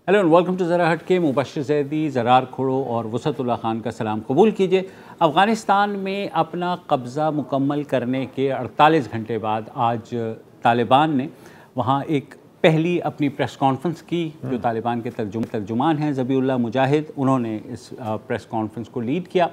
Hello and welcome to ज़रा हट के। मुबश्शिर ज़ैदी, ज़रार खुड़ो और वसअतुल्लाह खान का सलाम कबूल कीजिए। अफ़गानिस्तान में अपना कब्ज़ा मुकम्मल करने के 48 घंटे बाद आज तालिबान ने वहाँ एक पहली अपनी प्रेस कॉन्फ्रेंस की। जो तालिबान के तर्जुमान हैं ज़बीहुल्लाह मुजाहिद, उन्होंने इस प्रेस कॉन्फ्रेंस को लीड किया।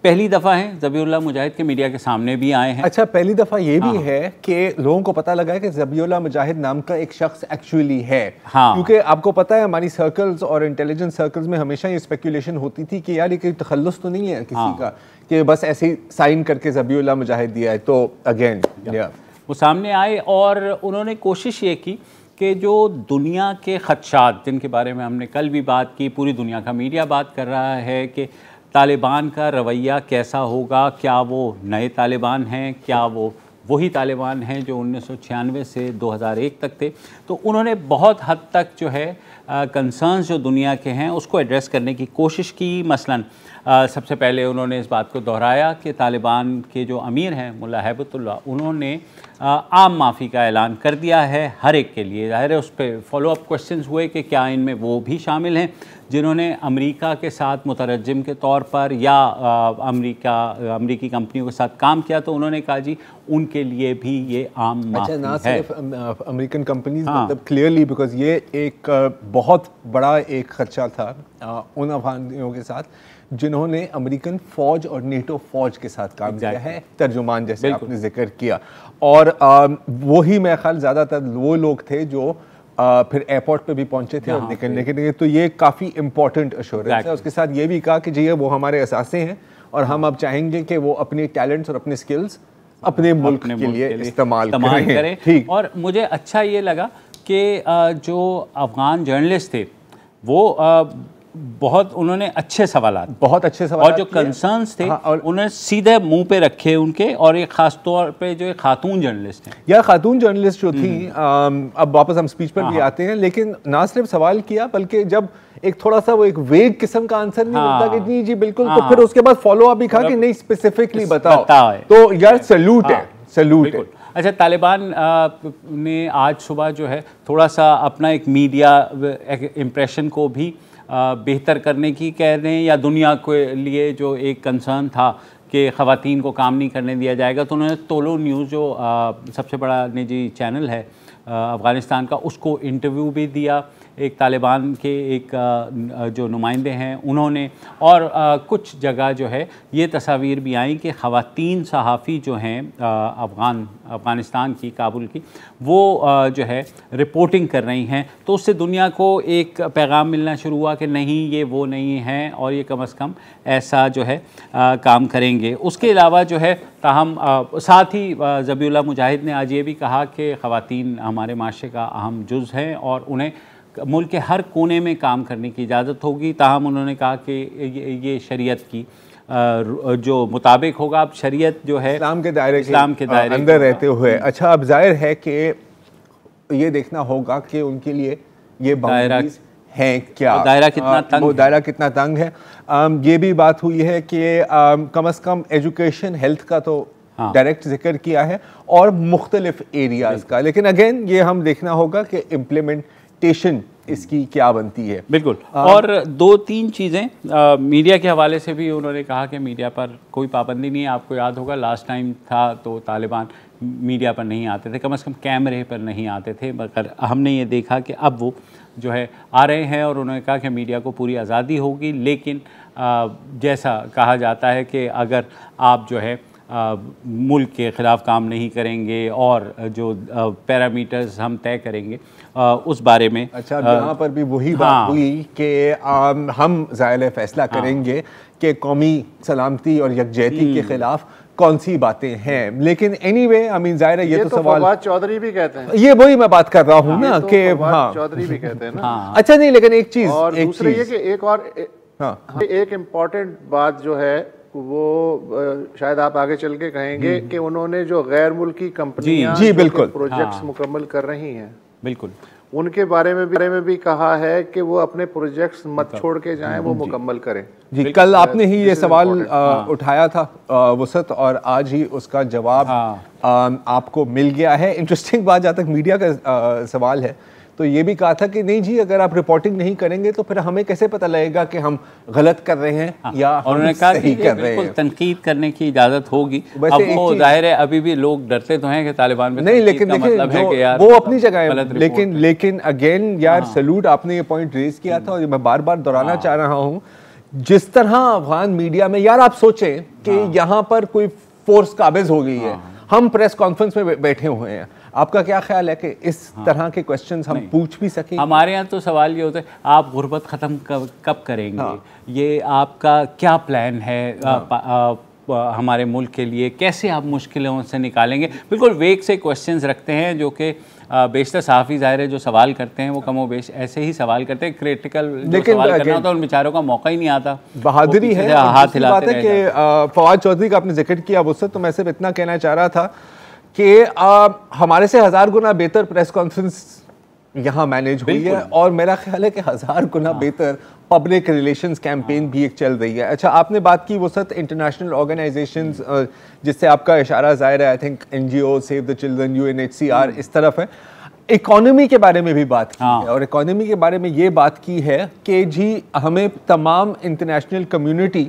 पहली दफ़ा है ज़बीहुल्लाह मुजाहिद के मीडिया के सामने भी आए हैं। अच्छा, पहली दफ़ा ये भी है कि लोगों को पता लगा है कि ज़बीहुल्लाह मुजाहिद नाम का एक शख्स एक्चुअली है। क्योंकि आपको पता है हमारी सर्कल्स और इंटेलिजेंस सर्कल्स में हमेशा ये स्पेकुलेशन होती थी कि यार ये कोई तखल्लुस तो नहीं है किसी का कि बस ऐसे ही साइन करके ज़बीहुल्लाह मुजाहिद दिया है। तो अगेन वो सामने आए और उन्होंने कोशिश ये की कि जो दुनिया के खदशात जिनके बारे में हमने कल भी बात की, पूरी दुनिया का मीडिया बात कर रहा है कि तालिबान का रवैया कैसा होगा, क्या वो नए तालिबान हैं, क्या वो वही तालिबान हैं जो 1996 से 2001 तक थे। तो उन्होंने बहुत हद तक जो है कंसर्न्स जो दुनिया के हैं उसको एड्रेस करने की कोशिश की। मसलन सबसे पहले उन्होंने इस बात को दोहराया कि तालिबान के जो अमीर हैं मुल्ला हैबतुल्लाह, उन्होंने आम माफ़ी का ऐलान कर दिया है हर एक के लिए। ज़ाहिर है उस पर फॉलोअप क्वेश्चंस हुए कि क्या इनमें वो भी शामिल हैं जिन्होंने अमेरिका के साथ मुतरज्जिम के तौर पर या अमेरिकी कंपनियों के साथ काम किया। तो उन्होंने कहा जी उनके लिए भी ये आम माफ़ी है। ना सिर्फ अमेरिकन कंपनीज, मतलब क्लियरली, बिकॉज ये एक बहुत बड़ा एक खर्चा था उन अफगानियों के साथ जिन्होंने अमेरिकन फौज और नेटो फौज के साथ काम किया है, तर्जुमान जैसे आपने जिक्र किया। और वही मेरा ख्याल ज़्यादातर वो लोग थे जो फिर एयरपोर्ट पे भी पहुंचे थे और निकलने के लिए। तो ये काफ़ी इंपॉर्टेंट अश्योरेंस है। उसके साथ ये भी कहा कि जी वो हमारे असासे हैं और हम अब चाहेंगे कि वो अपने टैलेंट्स और अपने स्किल्स अपने मुल्क के लिए इस्तेमाल करें। ठीक। और मुझे अच्छा ये लगा कि जो अफगान जर्नलिस्ट थे वो बहुत उन्होंने अच्छे सवाल और जो कंसर्न्स थे और उन्हें सीधे मुंह पे रखे उनके। और एक खास तौर पे जो एक खातून जर्नलिस्ट हैं या खातून जर्नलिस्ट जो थी, अब वापस हम स्पीच पर भी आते हैं, लेकिन ना सिर्फ सवाल किया बल्कि जब एक थोड़ा सा वो एक वेग किस्म का आंसर नहीं मिलता कि नहीं जी बिल्कुल, तो फिर उसके बाद फॉलो अप भी कहा कि नहीं स्पेसिफिकली बताओ। तो यार सैल्यूट है, सैल्यूट है। अच्छा, तालिबान ने आज सुबह जो है थोड़ा सा अपना एक मीडिया इम्प्रेशन को भी बेहतर करने की कह रहे हैं, या दुनिया के लिए जो एक कंसर्न था कि ख़वातीन को काम नहीं करने दिया जाएगा, तो उन्होंने तोलो न्यूज़ जो सबसे बड़ा निजी चैनल है अफ़गानिस्तान का, उसको इंटरव्यू भी दिया। एक तालिबान के एक जो नुमाइंदे हैं उन्होंने, और कुछ जगह जो है ये तस्वीर भी आई कि ख़वातीन सहाफ़ी जो हैं अफ़गानिस्तान की, काबुल की, वो जो है रिपोर्टिंग कर रही हैं। तो उससे दुनिया को एक पैगाम मिलना शुरू हुआ कि नहीं ये वो नहीं हैं और ये कम अज़ कम ऐसा जो है काम करेंगे। उसके अलावा जो है ताहम साथ ही ज़बीहुल्लाह मुजाहिद ने आज ये भी कहा कि ख़वातीन हमारे माशरे का अहम जुज़ हैं और उन्हें मुल्क के हर कोने में काम करने की इजाज़त होगी। ताहम उन्होंने कहा कि ये शरीयत की जो मुताबिक होगा। अब शरीयत जो है इस्लाम के दायरे अंदर रहते हुए। अच्छा, अब जाहिर है कि ये देखना होगा कि उनके लिए ये बाउंड्रीज हैं क्या, दायरा कितना तंग, वो दायरा कितना तंग है। ये भी बात हुई है कि कम अज़ कम एजुकेशन, हेल्थ का तो डायरेक्ट जिक्र किया है और मुख्तलिफ एरियाज़ का। लेकिन अगेन ये हम देखना होगा कि इम्प्लीमेंटेशन इसकी क्या बनती है। बिल्कुल। और दो तीन चीज़ें मीडिया के हवाले से भी उन्होंने कहा कि मीडिया पर कोई पाबंदी नहीं है। आपको याद होगा लास्ट टाइम था तो तालिबान मीडिया पर नहीं आते थे, कम से कम कैमरे पर नहीं आते थे, मगर हमने ये देखा कि अब वो जो है आ रहे हैं। और उन्होंने कहा कि मीडिया को पूरी आज़ादी होगी, लेकिन जैसा कहा जाता है कि अगर आप जो है मुल्क के ख़िलाफ़ काम नहीं करेंगे और जो पैरामीटर्स हम तय करेंगे उस बारे में। अच्छा, यहाँ पर भी वही बात हुई कि हम ज़ाहिर फैसला करेंगे कि कौमी सलामती और यकजहती के ख़िलाफ़ कौन सी बातें हैं। लेकिन एनीवे, आई मीन ज़ाहिर है ये तो सवाल फवाद चौधरी भी कहते हैं। ये वही मैं बात कर रहा हूँ ना कि चौधरी भी कहते हैं ना। अच्छा, नहीं, लेकिन एक चीज़ और दूसरे ये कि एक इम्पॉर्टेंट बात जो है वो शायद आप आगे चल के कहेंगे कि उन्होंने जो गैर मुल्की कंपनियां प्रोजेक्ट्स मुकम्मल कर रही हैं, बिल्कुल उनके बारे में भी कहा है कि वो अपने प्रोजेक्ट्स मत छोड़ के जाएं, वो मुकम्मल करें। जी, कल आपने ही ये सवाल उठाया था वसत, और आज ही उसका जवाब आपको मिल गया है। इंटरेस्टिंग बात, जहाँ तक मीडिया का सवाल है तो ये भी कहा था कि नहीं जी, अगर आप रिपोर्टिंग नहीं करेंगे तो फिर हमें कैसे पता लगेगा कि हम गलत कर रहे हैं या हम सही कर रहे हैं। तनकीद करने की इजाजत होगी। अब वो जाहिर है अभी भी लोग डरते तो हैं कि तालिबान में नहीं, लेकिन देखिए वो अपनी जगह है, लेकिन अगेन यार सैल्यूट, आपने ये पॉइंट रेज किया था और मैं बार बार दोहराना चाह रहा हूँ, जिस तरह अफगान मीडिया में, यार आप सोचें कि यहाँ पर कोई फोर्स काबिज हो गई है, हम प्रेस कॉन्फ्रेंस में बैठे हुए हैं, आपका क्या ख्याल है कि इस तरह के क्वेश्चंस हम पूछ भी सकें? हमारे यहाँ तो सवाल ये होता है, आप गुर्बत ख़त्म कब करेंगे? ये आपका क्या प्लान है हमारे मुल्क के लिए? कैसे आप मुश्किलों से निकालेंगे? बिल्कुल वेग से क्वेश्चंस रखते हैं, जो कि बेशतर सहाफ़ी ज़ाहिर है जो सवाल करते हैं वो कमो बेश ऐसे ही सवाल करते हैं। क्रिटिकल जो सवाल करना होता है उन बेचारों का मौका ही नहीं आता। बहादुरी है, हाथ हिलाते हैं कि फवाद चौधरी का आपने जिक्र किया उससे, तो मैं सिर्फ इतना कहना चाह रहा था कि हमारे से 1000 गुना बेहतर प्रेस कॉन्फ्रेंस यहाँ मैनेज हुई है, और मेरा ख्याल है कि 1000 गुना बेहतर पब्लिक रिलेशंस कैंपेन भी एक चल रही है। अच्छा, आपने बात की वो सब इंटरनेशनल ऑर्गेनाइजेशंस जिससे आपका इशारा ज़ाहिर है, I think NGO, save the children, UNHCR इस तरफ है। इकोनॉमी के बारे में भी बात की है, और इकोनॉमी के बारे में ये बात की है कि जी हमें तमाम इंटरनेशनल कम्युनिटी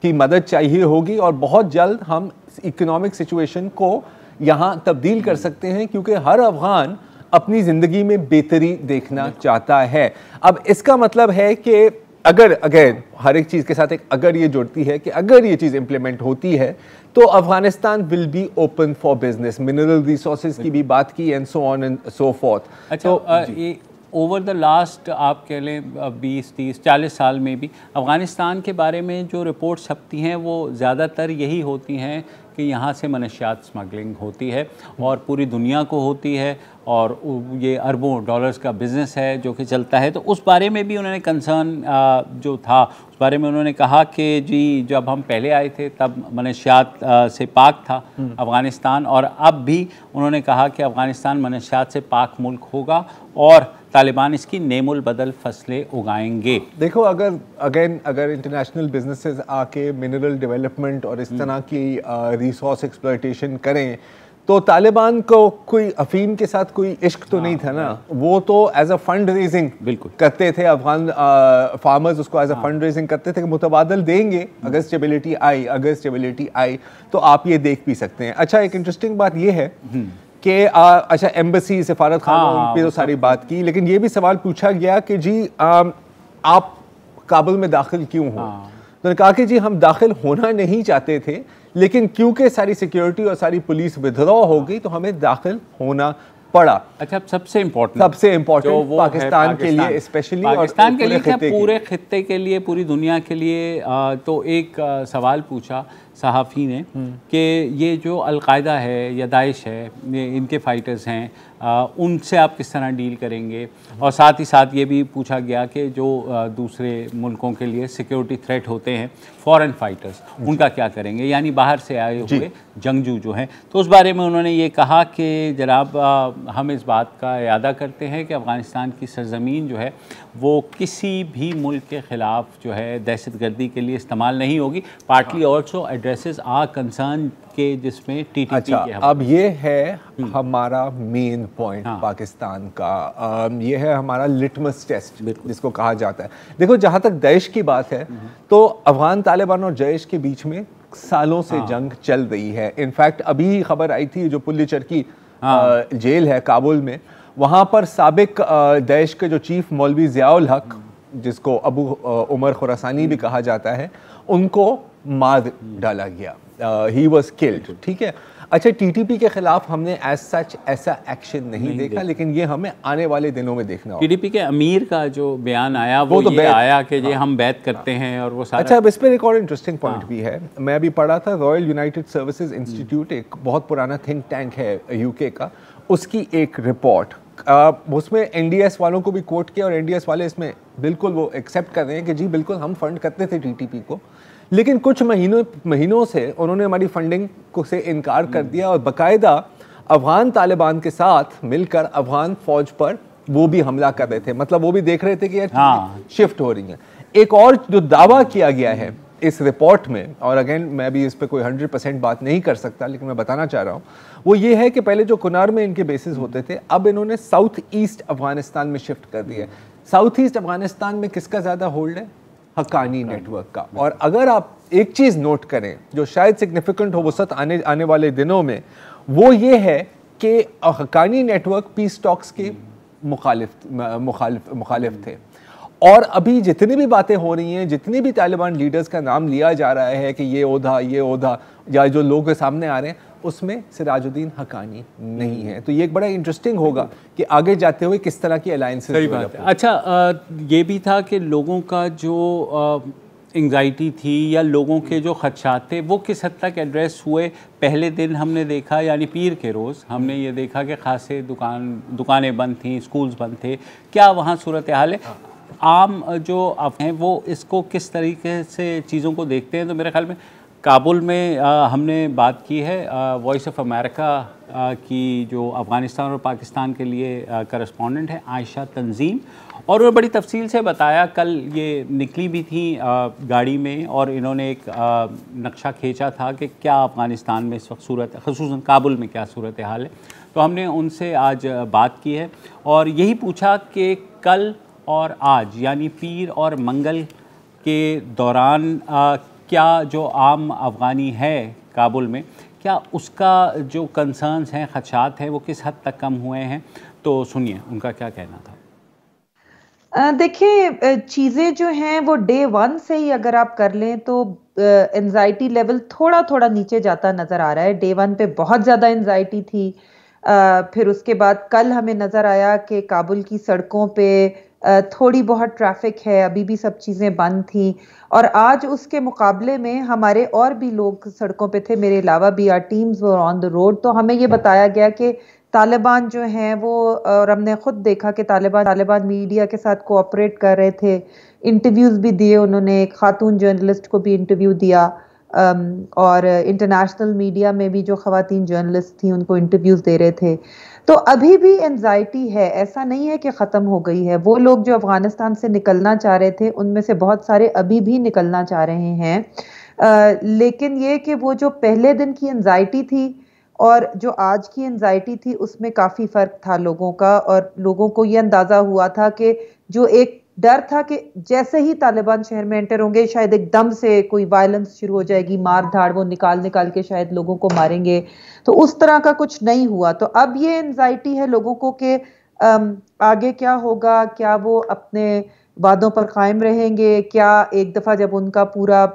की मदद चाहिए होगी, और बहुत जल्द हम इकोनॉमिक सिचुएशन को यहाँ तब्दील कर सकते हैं, क्योंकि हर अफगान अपनी ज़िंदगी में बेहतरी देखना चाहता है। अब इसका मतलब है कि अगर हर एक चीज़ के साथ एक अगर ये जुड़ती है कि अगर ये चीज़ इम्प्लीमेंट होती है तो Afghanistan will be open for business, mineral resources की भी बात की, and so on and so fourth. अच्छा, तो ओवर द लास्ट आप कह लें 20, 30, 40 साल में भी अफ़गानिस्तान के बारे में जो रिपोर्ट छपती हैं वो ज़्यादातर यही होती हैं कि यहाँ से मनशियात स्मगलिंग होती है और पूरी दुनिया को होती है, और ये अरबों डॉलर्स का बिज़नेस है जो कि चलता है। तो उस बारे में भी उन्होंने कंसर्न जो था उस बारे में उन्होंने कहा कि जी जब हम पहले आए थे तब मनशियात से पाक था अफ़गानिस्तान, और अब भी उन्होंने कहा कि अफ़गानिस्तान मनशियात से पाक मुल्क होगा और तालिबान इसकी नेमुल बदल फसलें उगाएंगे। देखो, अगर इंटरनेशनल बिजनेसेस आके मिनरल डेवलपमेंट और इस तरह की रिसोर्स एक्सप्लॉयटेशन करें तो तालिबान को कोई अफीम के साथ कोई इश्क तो नहीं था ना, वो तो एज अ फंड रेजिंग बिल्कुल करते थे। अफगान फार्मर्स उसको एज अ फंड रेजिंग करते थे कि मुतबादल देंगे, अगर स्टेबिलिटी आई तो आप ये देख भी सकते हैं। अच्छा, एक इंटरेस्टिंग बात ये है कि अच्छा एम्बेसी, सफारत खाना पे तो सारी बात की, लेकिन ये भी सवाल पूछा गया कि जी आप काबुल में दाखिल क्यों हो? तो कहा कि जी हम दाखिल होना नहीं चाहते थे, लेकिन क्योंकि सारी सिक्योरिटी और सारी पुलिस विद्रोह हो गई तो हमें दाखिल होना पड़ा। अच्छा, सबसे इम्पोर्टेंट पाकिस्तान के लिए स्पेशली, पाकिस्तान के लिए क्या पूरे खित्ते के लिए, पूरी दुनिया के लिए। तो एक सवाल पूछा सहाफ़ी ने कि ये जो अलकायदा है या दाइश है, ये इनके फाइटर्स हैं, उनसे आप किस तरह डील करेंगे? और साथ ही साथ ये भी पूछा गया कि जो दूसरे मुल्कों के लिए सिक्योरिटी थ्रेट होते हैं, फॉरेन फाइटर्स, उनका क्या करेंगे, यानी बाहर से आए हुए जंगजू जो हैं। तो उस बारे में उन्होंने ये कहा कि जनाब हम इस बात का इरादा करते हैं कि अफ़गानिस्तान की सरज़मीन जो है वो किसी भी मुल्क के ख़िलाफ़ जो है दहशतगर्दी के लिए इस्तेमाल नहीं होगी। Partly also addresses our concern के जिसमें TTP अच्छा, अब ये है हमारा मेन पॉइंट पाकिस्तान का, ये है हमारा लिटमस टेस्ट जिसको कहा जाता है। देखो, जहाँ तक दाइश की बात है तो अफगान तालिबान और दाइश के बीच में सालों से जंग चल रही है। इनफैक्ट अभी खबर आई थी जो पुलिचर की जेल है काबुल में, वहाँ पर साबिक दाइश के जो चीफ मौलवी ज़ियाउल हक, जिसको अबू उमर खुरासानी भी कहा जाता है, उनको मार डाला गया, ही वॉज किल्ड। ठीक है। अच्छा, TTP के खिलाफ हमने एज सच ऐसा एक्शन नहीं देखा, लेकिन ये हमें आने वाले दिनों में देखना होगा। TTP के अमीर का जो बयान आया वो तो ये आया कि ये हम बैत करते हैं और वो सारा। अच्छा, अब इस पर एक और इंटरेस्टिंग पॉइंट भी है। मैं अभी पढ़ा था, रॉयल यूनाइटेड सर्विसेज इंस्टीट्यूट एक बहुत पुराना थिंक टैंक है UK का, उसकी एक रिपोर्ट, उसमें NDS वालों को भी कोट किया, और NDS वाले इसमें बिल्कुल वो एक्सेप्ट कर रहे हैं कि जी बिल्कुल हम फंड करते थे TTP को, लेकिन कुछ महीनों से उन्होंने हमारी फंडिंग को से इनकार कर दिया, और बाकायदा अफगान तालिबान के साथ मिलकर अफगान फौज पर वो भी हमला कर रहे थे। मतलब वो भी देख रहे थे कि यार शिफ्ट हो रही है। एक और जो दावा किया गया है इस रिपोर्ट में, और अगेन मैं भी इस पे कोई 100% बात नहीं कर सकता, लेकिन मैं बताना चाह रहा हूँ, वो ये है कि पहले जो कुनार में इनके बेसिस होते थे, अब इन्होंने साउथ ईस्ट अफगानिस्तान में शिफ्ट कर दिया। साउथ ईस्ट अफगानिस्तान में किसका ज़्यादा होल्ड है? हक्कानी नेटवर्क का। और अगर आप एक चीज़ नोट करें जो शायद सिग्निफिकेंट हो वसत आने वाले दिनों में, वो ये है कि हक्कानी नेटवर्क पीस टॉक्स के मुखालिफ थे। और अभी जितनी भी बातें हो रही हैं, जितनी भी तालिबान लीडर्स का नाम लिया जा रहा है कि ये ओहदा या जो लोगों के सामने आ रहे हैं, उसमें सिराजुद्दीन हक्कानी नहीं है। तो ये एक बड़ा इंटरेस्टिंग होगा कि आगे जाते हुए किस तरह की अलायंसेस। सही बात है। अच्छा, ये भी था कि लोगों का जो एंग्जाइटी थी या लोगों के जो खदशात थे वो किस हद तक एड्रेस हुए। पहले दिन हमने देखा, यानी पीर के रोज़ हमने ये देखा कि खासे दुकानें बंद थीं, स्कूल्स बंद थे। क्या वहाँ सूरत हाल है? आम जो हैं वो इसको किस तरीके से चीज़ों को देखते हैं? तो मेरे ख्याल में काबुल में हमने बात की है वॉइस ऑफ अमेरिका की जो अफ़गानिस्तान और पाकिस्तान के लिए करस्पॉन्डेंट है आयशा तंजीम, और वो बड़ी तफसील से बताया। कल ये निकली भी थी गाड़ी में और इन्होंने एक नक्शा खींचा था कि क्या अफ़गानिस्तान में इस वक्त ख़ुसूसन काबुल में क्या सूरत हाल है। तो हमने उनसे आज बात की है और यही पूछा कि कल और आज यानी पीर और मंगल के दौरान क्या जो आम अफ़गानी है काबुल में, क्या उसका जो कंसर्न्स हैं, ख़दशात हैं, वो किस हद तक कम हुए हैं? तो सुनिए उनका क्या कहना था। देखिए, चीज़ें जो हैं वो डे 1 से ही अगर आप कर लें तो एंजाइटी लेवल थोड़ा थोड़ा नीचे जाता नज़र आ रहा है। डे 1 पे बहुत ज़्यादा एंजाइटी थी, फिर उसके बाद कल हमें नज़र आया कि काबुल की सड़कों पे थोड़ी बहुत ट्रैफिक है, अभी भी सब चीज़ें बंद थी। और आज उसके मुकाबले में हमारे और भी लोग सड़कों पे थे, मेरे अलावा भी our teams were on the road. तो हमें ये बताया गया कि तालिबान जो हैं वो, और हमने खुद देखा कि तालिबान मीडिया के साथ कोऑपरेट कर रहे थे। इंटरव्यूज़ भी दिए उन्होंने, एक खातून जर्नलिस्ट को भी इंटरव्यू दिया, और इंटरनेशनल मीडिया में भी जो ख़वातीन जर्नलिस्ट थी उनको इंटरव्यूज़ दे रहे थे। तो अभी भी एंजाइटी है, ऐसा नहीं है कि ख़त्म हो गई है। वो लोग जो अफ़गानिस्तान से निकलना चाह रहे थे उनमें से बहुत सारे अभी भी निकलना चाह रहे हैं, लेकिन ये कि वो जो पहले दिन की एंजाइटी थी और जो आज की एंजाइटी थी उसमें काफ़ी फ़र्क था लोगों का। और लोगों को ये अंदाज़ा हुआ था कि जो एक डर था कि जैसे ही तालिबान शहर में एंटर होंगे शायद एकदम से कोई वायलेंस शुरू हो जाएगी, मार धाड़, वो निकाल के शायद लोगों को मारेंगे, तो उस तरह का कुछ नहीं हुआ। तो अब ये एंजाइटी है लोगों को कि आगे क्या होगा, क्या वो अपने वादों पर कायम रहेंगे, क्या एक दफ़ा जब उनका पूरा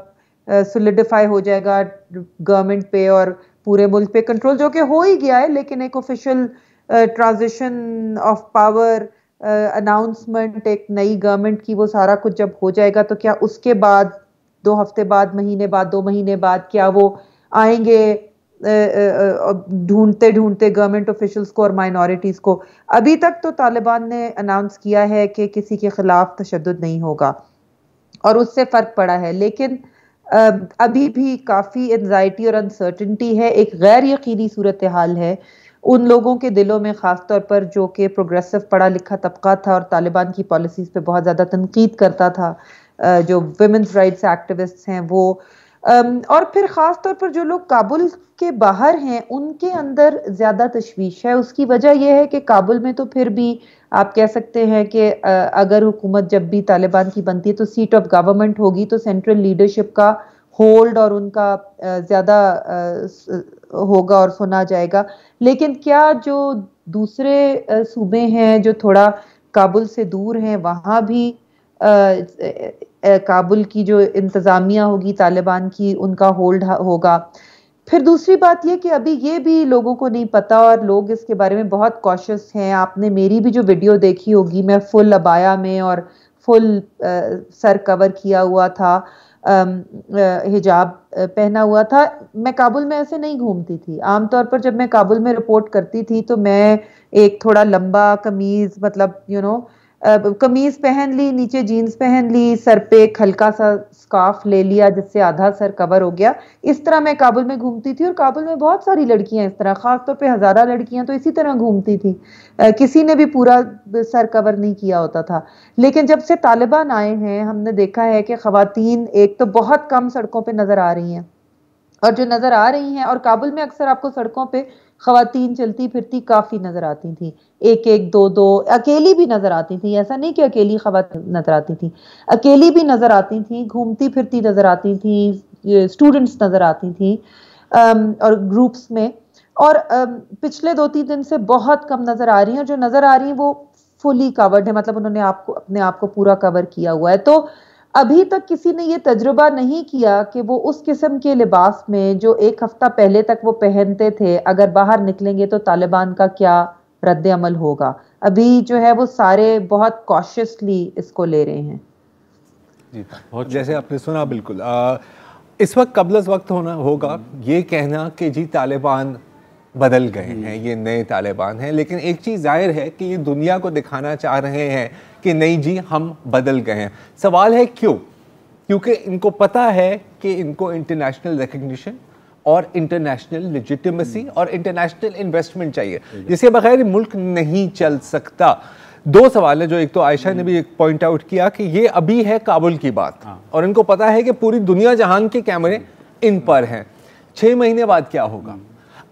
सोलिडिफाई हो जाएगा गवर्नमेंट पे और पूरे मुल्क पे कंट्रोल, जो कि हो ही गया है, लेकिन एक official transition of power announcement एक नई गवर्नमेंट की, वो सारा कुछ जब हो जाएगा तो क्या उसके बाद 2 हफ्ते बाद, महीने बाद, 2 महीने बाद क्या वो आएंगे ढूंढते गवर्नमेंट ऑफिशियल्स को और माइनॉरिटीज़ को। अभी तक तो तालिबान ने अनाउंस किया है कि किसी के खिलाफ तशद्दुद नहीं होगा और उससे फ़र्क पड़ा है, लेकिन अभी भी काफ़ी एंजाइटी और अनसर्टेनिटी है, एक गैर यकीनी सूरत हाल है उन लोगों के दिलों में, ख़ास तौर पर जो कि प्रोग्रेसिव पढ़ा लिखा तबका था और तालिबान की पॉलिसीज़ पे बहुत ज़्यादा तनकीद करता था, जो वुमेन्स राइट्स एक्टिविस्ट्स हैं वो, और फिर ख़ास तौर पर जो लोग काबुल के बाहर हैं उनके अंदर ज़्यादा तशवीश है। उसकी वजह यह है कि काबुल में तो फिर भी आप कह सकते हैं कि अगर हुकूमत जब भी तालिबान की बनती है तो सीट ऑफ गवर्नमेंट होगी, तो सेंट्रल लीडरशिप का होल्ड और उनका ज़्यादा होगा और सुना जाएगा। लेकिन क्या जो दूसरे सूबे हैं जो थोड़ा काबुल से दूर हैं, वहाँ भी काबुल की जो इंतज़ामिया होगी तालिबान की, उनका होल्ड होगा। फिर दूसरी बात ये कि अभी ये भी लोगों को नहीं पता और लोग इसके बारे में बहुत कॉशियस हैं। आपने मेरी भी जो वीडियो देखी होगी, मैं फुल अबाया में और फुल सर कवर किया हुआ था, हिजाब पहना हुआ था। मैं काबुल में ऐसे नहीं घूमती थी। आमतौर पर जब मैं काबुल में रिपोर्ट करती थी तो मैं एक थोड़ा लंबा कमीज, मतलब कमीज पहन ली, नीचे जीन्स पहन ली, सर पे एक हल्का सा स्कार्फ ले लिया जिससे आधा सर कवर हो गया। इस तरह मैं काबुल में घूमती थी और काबुल में बहुत सारी लड़कियां इस तरह, खासतौर पे हजारा लड़कियां तो इसी तरह घूमती थी। किसी ने भी पूरा सर कवर नहीं किया होता था। लेकिन जब से तालिबान आए हैं हमने देखा है कि खवातीन एक तो बहुत कम सड़कों पर नजर आ रही हैं, और जो नजर आ रही हैं, और काबुल में अक्सर आपको सड़कों पे खवातीन चलती फिरती काफी नजर आती थी, एक एक दो दो, अकेली भी नजर आती थी। ऐसा नहीं कि अकेली खवातीन नजर आती थी, अकेली भी नजर आती थी, घूमती फिरती नजर आती थी, स्टूडेंट्स नजर आती थी और ग्रुप्स में। और पिछले 2-3 दिन से बहुत कम नजर आ रही हैं, और जो नजर आ रही हैं वो फुली कवर्ड है, मतलब उन्होंने अपने आप को पूरा कवर किया हुआ है। तो अभी तक किसी ने ये तजुर्बा नहीं किया कि वो उस किस्म के लिबास में जो एक हफ्ता पहले तक वो पहनते थे, अगर बाहर निकलेंगे तो तालिबान का क्या रद्द अमल होगा। अभी जो है वो सारे बहुत कॉशियसली इसको ले रहे हैं। जी, जैसे आपने सुना बिल्कुल इस वक्त कबल वक्त होगा ये कहना कि जी तालिबान बदल गए हैं, ये नए तालिबान हैं, लेकिन एक चीज़ जाहिर है कि ये दुनिया को दिखाना चाह रहे हैं कि नहीं जी हम बदल गए हैं। सवाल है क्यों? क्योंकि इनको पता है कि इनको इंटरनेशनल रिकग्निशन और इंटरनेशनल लेजिटिमेसी और इंटरनेशनल इन्वेस्टमेंट चाहिए, जिसके बगैर मुल्क नहीं चल सकता। 2 सवाल है जो, एक तो आयशा ने भी एक पॉइंट आउट किया कि ये अभी है काबुल की बात, और इनको पता है कि पूरी दुनिया जहान के कैमरे इन पर हैं। 6 महीने बाद क्या होगा?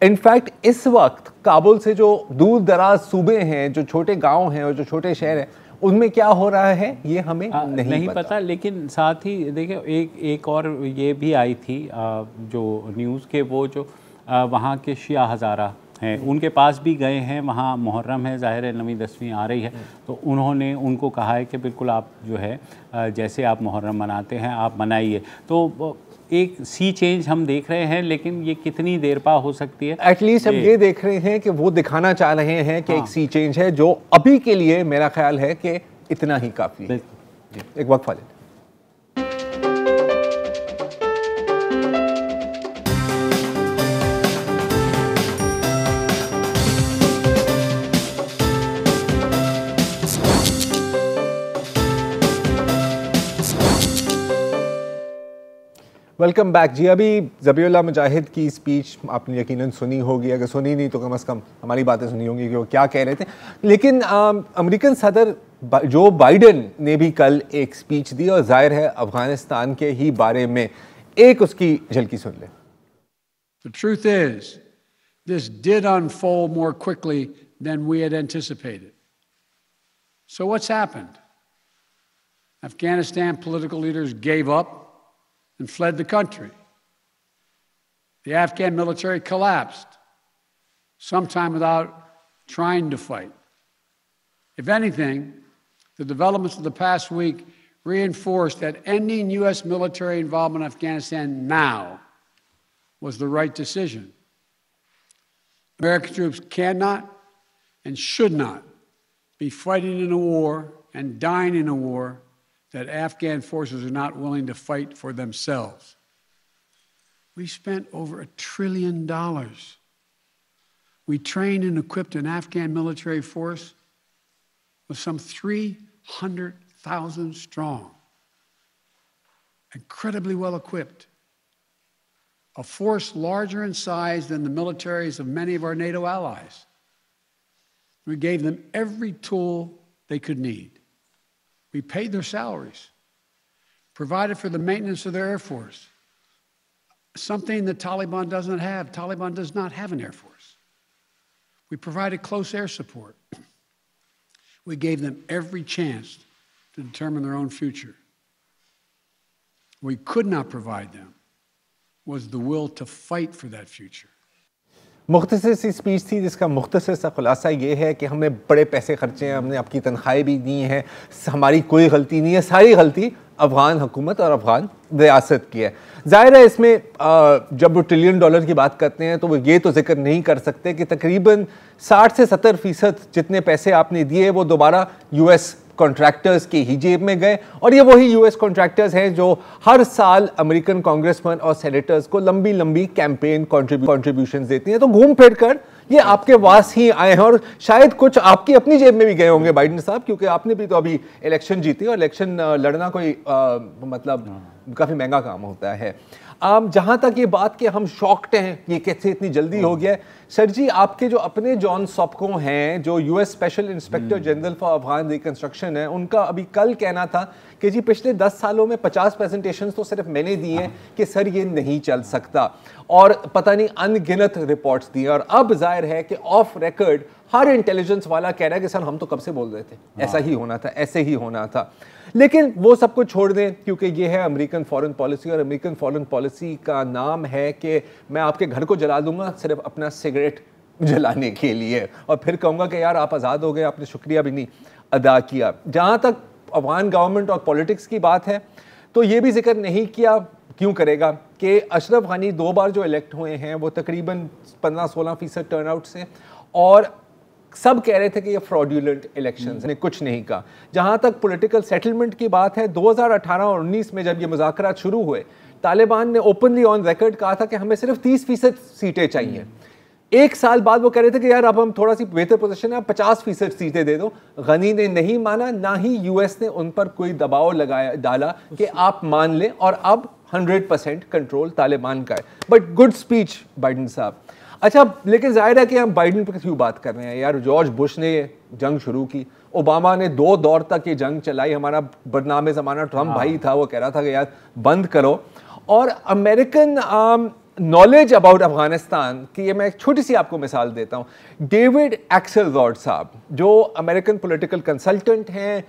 इनफैक्ट इस वक्त काबुल से जो दूर दराज सूबे हैं, जो छोटे गांव हैं और जो छोटे शहर हैं, उनमें क्या हो रहा है ये हमें नहीं पता। लेकिन साथ ही देखिए एक और ये भी आई थी जो न्यूज़ के, वो जो वहाँ के शिया हज़ारा हैं उनके पास भी गए हैं, वहाँ मुहर्रम है, ज़ाहिर है 9वीं 10वीं आ रही है, तो उन्होंने उनको कहा है कि बिल्कुल आप जो है जैसे आप मुहर्रम मनाते हैं आप मनाइए। तो एक सी चेंज हम देख रहे हैं, लेकिन ये कितनी देर पा हो सकती है? एटलीस्ट हम ये देख रहे हैं कि वो दिखाना चाह रहे हैं कि एक सी चेंज है, जो अभी के लिए मेरा ख्याल है कि इतना ही काफ़ी है। एक वक्फा लें। वेलकम बैक जी। अभी ज़बीउल्लाह मुजाहिद की स्पीच आपने यकीनन सुनी होगी, अगर सुनी नहीं तो कम से कम हमारी बातें सुनी होंगी कि वो क्या कह रहे थे। लेकिन अमेरिकन सदर जो बाइडेन ने भी कल एक स्पीच दी, और जाहिर है अफगानिस्तान के ही बारे में एक उसकी झलकी सुन लें। The truth is, this did unfold more quickly than we had anticipated. So what's happened? Afghanistan political leaders gave up and fled the country. The Afghan military collapsed, sometime without trying to fight. If anything, the developments of the past week reinforced that ending U.S. military involvement in Afghanistan now was the right decision. American troops cannot and should not be fighting in a war and dying in a war that Afghan forces are not willing to fight for themselves. We spent over $1 trillion. We trained and equipped an Afghan military force with some 300,000 strong, incredibly well equipped, a force larger in size than the militaries of many of our NATO allies. We gave them every tool they could need. We paid their salaries, provided for the maintenance of their Air Force, something the Taliban doesn't have. Taliban does not have an Air Force. We provided close air support. We gave them every chance to determine their own future. We could not provide them was the will to fight for that future. मुख्तसर सी speech थी जिसका मुख्तसर सा खुलासा ये है कि हमने बड़े पैसे खर्चे हैं, हमने आपकी तनख्वाहें भी दी हैं, हमारी कोई गलती नहीं है, सारी गलती अफ़गान हुकूमत और अफ़गान रियासत की है। ज़ाहिर है इसमें जब वो $1 ट्रिलियन की बात करते हैं तो वो ये तो जिक्र नहीं कर सकते कि तकरीबन 60 से 70% जितने पैसे आपने दिए वो दोबारा US कॉन्ट्रैक्टर्स की ही जेब में गए, और ये वही यूएस कॉन्ट्रैक्टर्स हैं जो हर साल अमेरिकन कांग्रेसमैन और सेनेटर्स को लंबी लंबी कैंपेन कॉन्ट्रीब्यूशंस देती हैं। तो घूम फिर कर ये आपके वास ही आए हैं, और शायद कुछ आपकी अपनी जेब में भी गए होंगे बाइडेन साहब, क्योंकि आपने भी तो अभी इलेक्शन जीती, और इलेक्शन लड़ना कोई मतलब काफ़ी महंगा काम होता है। जहाँ तक ये बात कि हम शॉक्ड हैं ये कैसे इतनी जल्दी हो गया है, सर जी आपके जो अपने जॉन सॉपको हैं जो US special inspector general for Afghan reconstruction है, उनका अभी कल कहना था कि जी पिछले 10 सालों में 50 प्रेजेंटेशंस तो सिर्फ मैंने दिए हैं कि सर ये नहीं चल सकता, और पता नहीं अनगिनत रिपोर्ट्स दी, और अब जाहिर है कि ऑफ रिकॉर्ड हर इंटेलिजेंस वाला कह रहा है कि सर हम तो कब से बोल रहे थे, ऐसा ही होना था, ऐसे ही होना था। लेकिन वो सब कुछ छोड़ दें, क्योंकि ये है अमेरिकन फॉरेन पॉलिसी, और अमेरिकन फॉरेन पॉलिसी का नाम है कि मैं आपके घर को जला दूंगा सिर्फ अपना सिगरेट जलाने के लिए, और फिर कहूँगा कि यार आप आज़ाद हो गए, आपने शुक्रिया भी नहीं अदा किया। जहाँ तक अफगान गवर्नमेंट और पॉलिटिक्स की बात है, तो ये भी जिक्र नहीं किया, क्यों करेगा, कि अशरफ गनी 2 बार जो इलेक्ट हुए हैं वो तकरीबन 15-16% टर्नआउट से, और सब कह रहे थे कि ये फ्रॉड्यूलेंट इलेक्शंस ने कुछ नहीं कहा। जहां तक पॉलिटिकल सेटलमेंट की बात है, 2018 और 19 में जब ये मुज़ाकरात शुरू हुए, तालिबान ने ओपनली ऑन रिकॉर्ड कहा था कि हमें सिर्फ 30% सीटें चाहिए। एक साल बाद वो कह रहे थे कि यार अब हम थोड़ा सी बेहतर पोजीशन है, 50% सीटें दे दो। गनी ने नहीं माना, ना ही यूएस ने उन पर कोई दबाव डाला कि आप मान लें, और अब 100% कंट्रोल तालिबान का है। बट गुड स्पीच बाइडेन साहब। अच्छा, लेकिन जाहिर है कि हम बाइडेन पर क्यों बात कर रहे हैं यार, जॉर्ज बुश ने ये जंग शुरू की, ओबामा ने 2 दौर तक ये जंग चलाई, हमारा बदनामे ज़माना ट्रम्प भाई था, वो कह रहा था कि यार बंद करो। और अमेरिकन नॉलेज अबाउट अफगानिस्तान की ये मैं एक छोटी सी आपको मिसाल देता हूँ। डेविड एक्सेलरॉड साहब जो अमेरिकन पॉलिटिकल कंसल्टेंट हैं,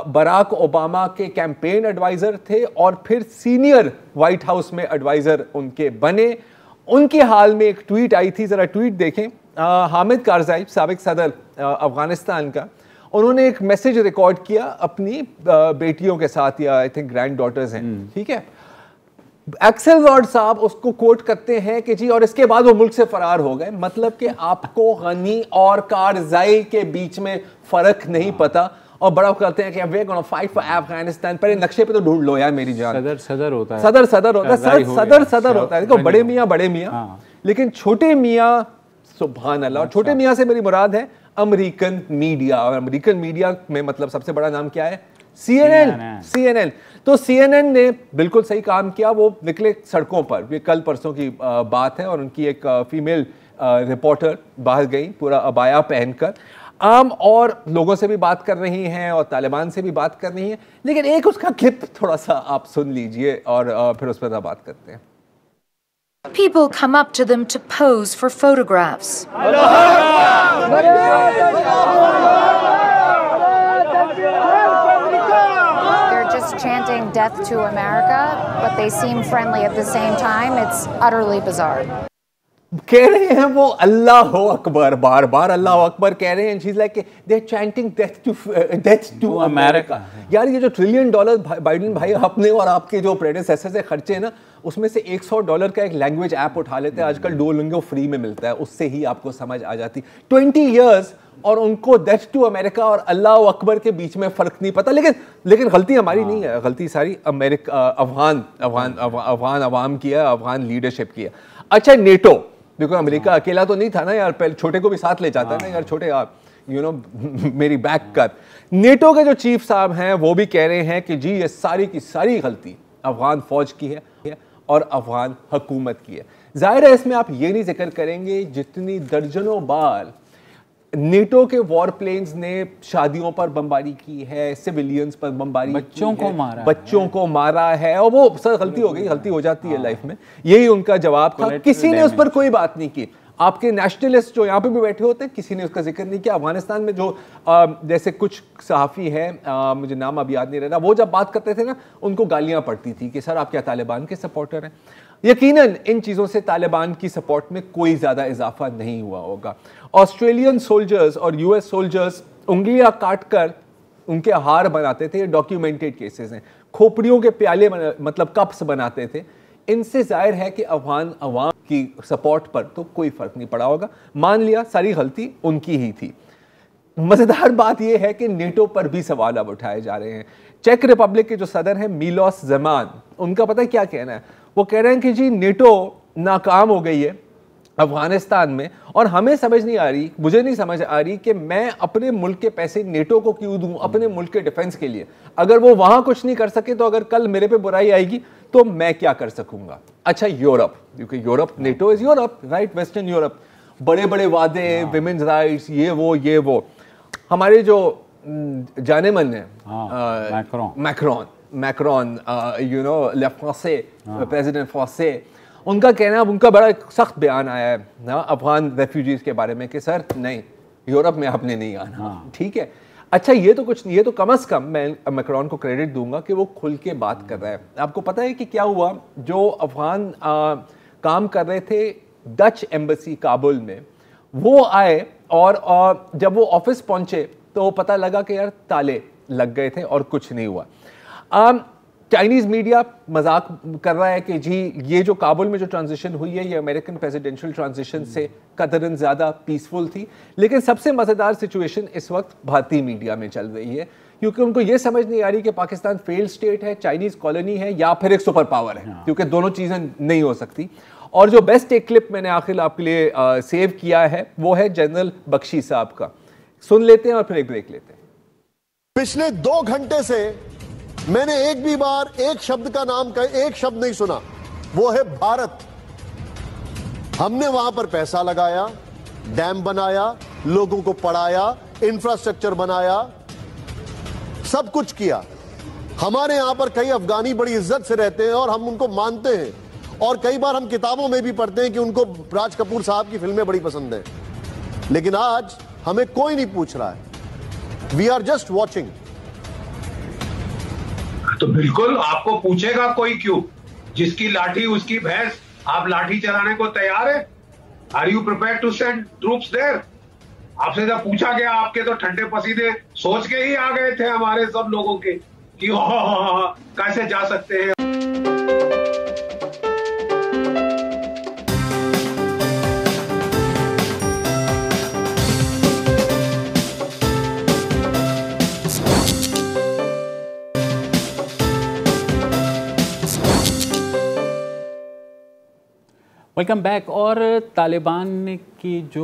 बराक ओबामा के कैंपेन एडवाइज़र थे, और फिर सीनियर वाइट हाउस में एडवाइज़र उनके बने। उनके हाल में एक ट्वीट आई थी, ज़रा ट्वीट देखें। हामिद कारज़ाई साबिक सदर अफगानिस्तान का, उन्होंने एक मैसेज रिकॉर्ड किया अपनी बेटियों के साथ, या आई थिंक ग्रैंड डॉटर्स हैं, ठीक है। एक्सेलरॉड साहब उसको कोट करते हैं कि जी और इसके बाद वो मुल्क से फरार हो गए। मतलब कि आपको गनी और कारज़ाई के बीच में फ़र्क नहीं पता, और बड़ा करते हैं कि वे गोना फाइट फॉर अफगानिस्तान। पर नक्शे पे तो ढूंढ लो यार मेरी जान। सदर होता है, सदर होता है। देखो बड़े मियाँ, लेकिन छोटे मियाँ, सुभान अल्लाह। और छोटे मियाँ से मेरी मुराद है अमेरिकन मीडिया, और अमेरिकन मीडिया में मतलब सबसे बड़ा नाम क्या है? CNN। तो CNN ने बिल्कुल सही काम किया, वो निकले सड़कों पर। ये कल परसों की बात है, और उनकी एक फीमेल रिपोर्टर बाहर गई पूरा अबाया पहनकर, और लोगों से भी बात कर रही हैं और तालिबान से भी बात कर रही हैं। लेकिन एक उसका क्लिप थोड़ा सा आप सुन लीजिए, और फिर उस पर बात करते हैं। People come up to them to pose for photographs. They're just chanting death to America, but they seem friendly at the same time. It's utterly bizarre. कह रहे हैं वो अल्लाह अकबर, बार बार अल्लाह अकबर कह रहे हैं। चीज like they chanting death to America. यार ये जो $1 ट्रिलियन बाइडेन भाई आपने और आपके जो प्रेडेसेसर से खर्चे हैं ना, उसमें से $100 का एक लैंग्वेज ऐप उठा लेते हैं। आजकल डुओलिंगो फ्री में मिलता है, उससे ही आपको समझ आ जाती। 20 ईयर्स और उनको डेथ टू अमेरिका और अल्लाह अकबर के बीच में फर्क नहीं पता। लेकिन गलती हमारी नहीं है, गलती सारी अफगान अवाम की है, अफगान लीडरशिप की है। अच्छा, नेटो देखो, अमेरिका अकेला तो नहीं था ना यार, पहले छोटे को भी साथ ले जाता है ना यार, छोटे मेरी बैक कर। नेटो के जो चीफ साहब हैं वो भी कह रहे हैं कि जी ये सारी की सारी गलती अफगान फौज की है और अफगान हुकूमत की है। जाहिर है इसमें आप ये नहीं जिक्र करेंगे जितनी दर्जनों बार नेटो के वॉर प्लेन्स ने शादियों पर बमबारी की है, सिविलियंस पर बमबारी, बच्चों को मारा है। और वो सर गलती हो गई, गलती हो जाती है लाइफ में, यही उनका जवाब था। किसी ने उस पर कोई बात नहीं की। आपके नेशनलिस्ट जो यहाँ पे भी बैठे होते हैं, किसी ने उसका जिक्र नहीं किया। अफगानिस्तान में जो जैसे कुछ सहाफ़ी हैं, मुझे नाम अभी याद नहीं रह रहा, वो जब बात करते थे ना, उनको गालियाँ पड़ती थी कि सर आप क्या तालिबान के सपोर्टर हैं। यकीनन इन चीज़ों से तालिबान की सपोर्ट में कोई ज़्यादा इजाफा नहीं हुआ होगा। ऑस्ट्रेलियन सोल्जर्स और यूएस सोल्जर्स उंगलियां काट कर उनके हार बनाते थे, ये डॉक्यूमेंटेड केसेस हैं। खोपड़ियों के प्याले मतलब कप्स बनाते थे। इनसे जाहिर है कि अफगान अवाम की सपोर्ट पर तो कोई फर्क नहीं पड़ा होगा। मान लिया सारी गलती उनकी ही थी। मजेदार बात यह है कि नेटो पर भी सवाल अब उठाए जा रहे हैं। चेक रिपब्लिक के जो सदर हैं मिलोस ज़ेमान, उनका पता है क्या कहना है? वो कह रहे हैं कि जी नेटो नाकाम हो गई है अफगानिस्तान में, और हमें समझ नहीं आ रही, मुझे नहीं समझ आ रही कि मैं अपने मुल्क के पैसे नेटो को क्यों दूं अपने मुल्क के डिफेंस के लिए। अगर वो वहां कुछ नहीं कर सके तो अगर कल मेरे पे बुराई आएगी तो मैं क्या कर सकूंगा। अच्छा यूरोप, क्योंकि Europe, NATO is Europe, right, western Europe, बड़े बड़े वादे, विमेन्स राइट्स, ये वो हमारे जो जाने मन है मैक्रोन, यू नो, ले फ्रांसे, प्रेसिडेंट फ्रांसे, उनका कहना, उनका बड़ा सख्त बयान आया है ना अफगान रेफ्यूजीज के बारे में कि सर नहीं, यूरोप में आपने नहीं आना। ठीक है, अच्छा ये तो कुछ नहीं, ये तो कम से कम मैं मैक्रोन को क्रेडिट दूंगा कि वो खुल के बात कर रहा है। आपको पता है कि क्या हुआ? जो अफगान काम कर रहे थे डच एम्बेसी काबुल में, वो आए और जब वो ऑफिस पहुंचे तो पता लगा कि यार ताले लग गए थे और कुछ नहीं हुआ। चाइनीज मीडिया मजाक कर रहा है कि जी ये जो काबुल में जो ट्रांजिशन हुई है ये अमेरिकन प्रेसिडेंशियल ट्रांजिशन से कतरन ज़्यादा पीसफुल थी। लेकिन सबसे मज़ेदार सिचुएशन इस वक्त भारतीय मीडिया में चल रही है, क्योंकि उनको ये समझ नहीं आ रही कि पाकिस्तान फेल्ड स्टेट है, चाइनीज़ कॉलोनी है, या फिर एक सुपर पावर है, क्योंकि दोनों चीज़ें नहीं हो सकती। और जो बेस्ट एक क्लिप मैंने आखिर आपके लिए सेव किया है वो है जनरल बख्शी साहब का, सुन लेते हैं और फिर एक ब्रेक लेते हैं। पिछले 2 घंटे से मैंने एक भी बार एक शब्द का नाम का एक शब्द नहीं सुना, वो है भारत। हमने वहां पर पैसा लगाया, डैम बनाया, लोगों को पढ़ाया, इंफ्रास्ट्रक्चर बनाया, सब कुछ किया। हमारे यहां पर कई अफगानी बड़ी इज्जत से रहते हैं और हम उनको मानते हैं, और कई बार हम किताबों में भी पढ़ते हैं कि उनको राज कपूर साहब की फिल्में बड़ी पसंद हैं। लेकिन आज हमें कोई नहीं पूछ रहा है, वी आर जस्ट वॉचिंग। तो बिल्कुल आपको पूछेगा कोई क्यों? जिसकी लाठी उसकी भैंस। आप लाठी चलाने को तैयार है? Are you prepared to send troops there? आपसे जब पूछा गया, आपके तो ठंडे पसीने सोच के ही आ गए थे हमारे सब लोगों के कि कैसे जा सकते हैं। Welcome back. और तालिबान की जो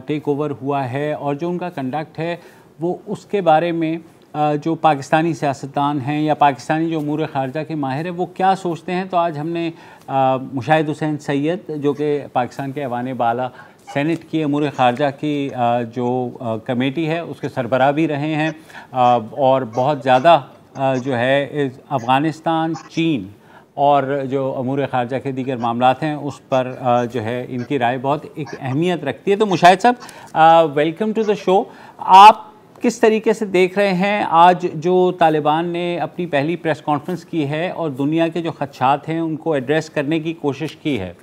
टेक ओवर हुआ है और जो उनका कंडक्ट है वो उसके बारे में जो पाकिस्तानी सियासतदान हैं या पाकिस्तानी जो अमूर ख़ारजा के माहिर हैं वो क्या सोचते हैं, तो आज हमने मुशाहिद हुसैन सैयद जो कि पाकिस्तान के ऐवान बाला सेनेट की अमूर ख़ारजा की जो कमेटी है उसके सरबराह भी रहे हैं, और बहुत ज़्यादा जो है अफ़गानिस्तान, चीन और जो अमूर ख़ारजा के दीगर मामलात हैं उस पर जो है इनकी राय बहुत एक अहमियत रखती है। तो मुशाहिद साहब, वेलकम टू द शो। आप किस तरीके से देख रहे हैं आज जो तालिबान ने अपनी पहली प्रेस कॉन्फ्रेंस की है और दुनिया के जो खदशात हैं उनको एड्रेस करने की कोशिश की है?